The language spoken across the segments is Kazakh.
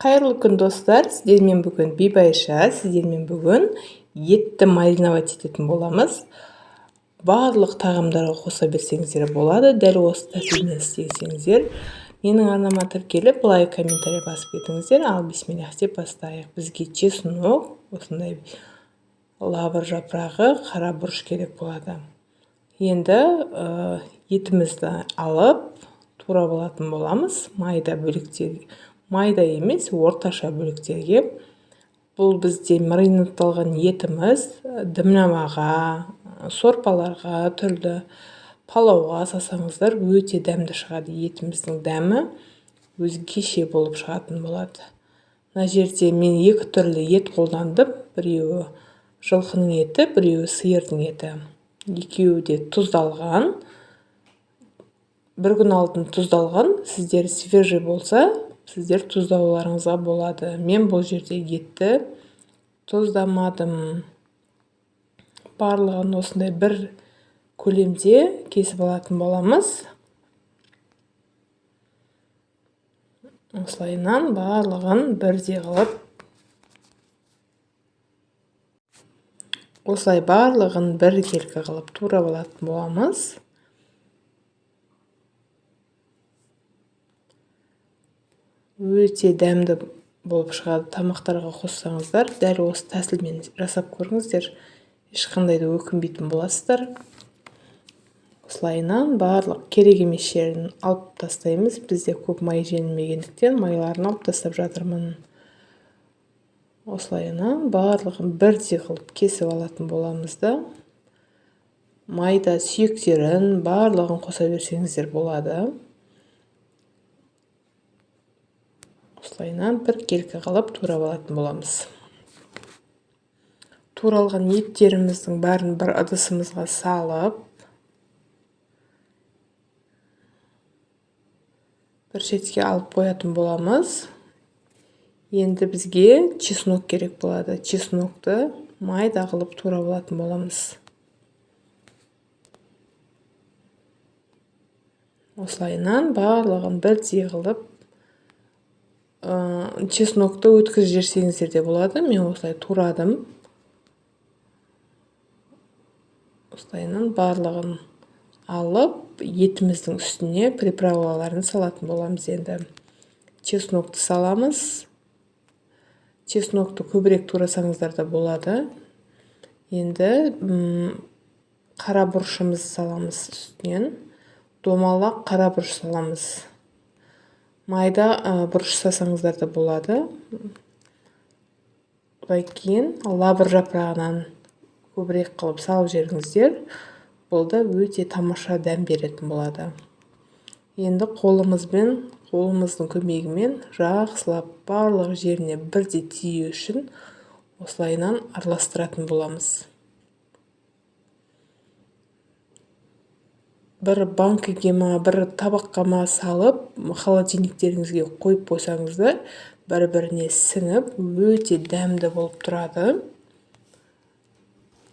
Қайырлы күн достар, сіздермен бүгін Бибайша, сіздермен бүгін етті мариновать ететін боламыз. Барлық тағамдарға қоса берсеңіздер болады, дәл осы тәсілмен істесеңіздер. Менің арнама тіркеліп, лайк, комментарий басып кетіңіздер. Ал бисмиллах деп бастайық. Бізге чеснок, осындай лавр жапырағы, қара бұрыш керек болады. Енді етімізді алып, турап алатын боламыз. Майда емес, орташа бөліктерге. Бұл бізде маринадталған етіміз дымнамаға, сорпаларға, түрлі палауға сасаңыздар өте дәмді шығады. Етіміздің дәмі өзгеше болып шығатын болады. Мына жерде мен екі түрлі ет қолдандым. Біреуі жылқының еті, біреуі сиырдың еті. Екеуі де тұздалған. Бір күн алдын тұздалған. Сіздер свежий болса, сіздер тұздауларыңызға болады. Мен бұл жерде етті тұздамадым. Барлығын осындай бір көлемде кесіп алатын боламыз. Осылайынан барлығын бірдей қылып, осылай барлығын біркелкі қылып турап алатын боламыз. Өте дәмді болып шығады. Тамақтарға қоссаңыздар, дәл осы тәсілмен жасап көріңіздер. Ешқандай да өкінбейтін боласыздар. Осылайынан барлық керек емес жерін алып тастаймыз. Бізде көп май желмегендіктен майларын алып тастап жатырмын. Осылайынан барлығын бірдей қылып кесіп алатын боламыз да. Майда сүйектерін барлығын қоса берсеңіздер болады. Осылайынан біркелкі қылып турап алатын боламыз. Туралған еттеріміздің бәрін бір ыдысымызға салып, бір шетке алып қоятын боламыз. Енді бізге чеснок керек болады. Чеснокты майда қылып турап алатын боламыз. Осылайынан барлығын бірдей қылып, чеснокты өткізіп жіберсеңіздер де болады. Мен осылай турадым. Осылайынан барлығын алып, етіміздің үстіне приправаларын салатын боламыз енді. Чеснокты саламыз. Чеснокты көбірек турасаңыздар да болады. Енді қара бұрышымызды саламыз үстінен. Домалақ қара бұрыш саламыз. Майда бұрыш сасаңыздар да болады. Одан кейін лавр жапырағынан көбірек қылып салып жіберіңіздер. Бұл да өте тамаша дәм беретін болады. Енді қолымыздың көмегімен жақсылап барлық жеріне бірдей тию үшін осылайынан араластыратын боламыз. Бір банкіге ма, бір табаққа ма салып, холодильниктеріңізге қойып қойсаңыздар, бір-біріне сіңіп, өте дәмді болып тұрады.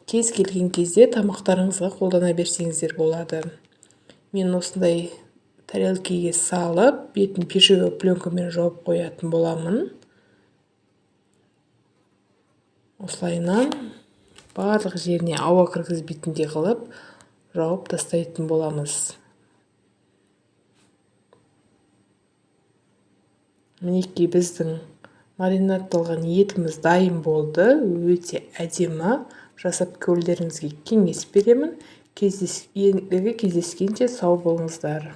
Кез келген кезде тамақтарыңызға қолдана берсеңіздер болады. Мен осындай тарелкеге салып, бетін пищевой пленкамен жауып қоятын боламын. Осылайынан барлық жеріне ауа кіргізбейтіндей қылып жауып тастайтын боламыз. Мінекей біздің маринадталған етіміз дайын болды. Өте әдемі. Жасап көруіңізге кеңес беремін. Ендігі кездескенше сау болыңыздар.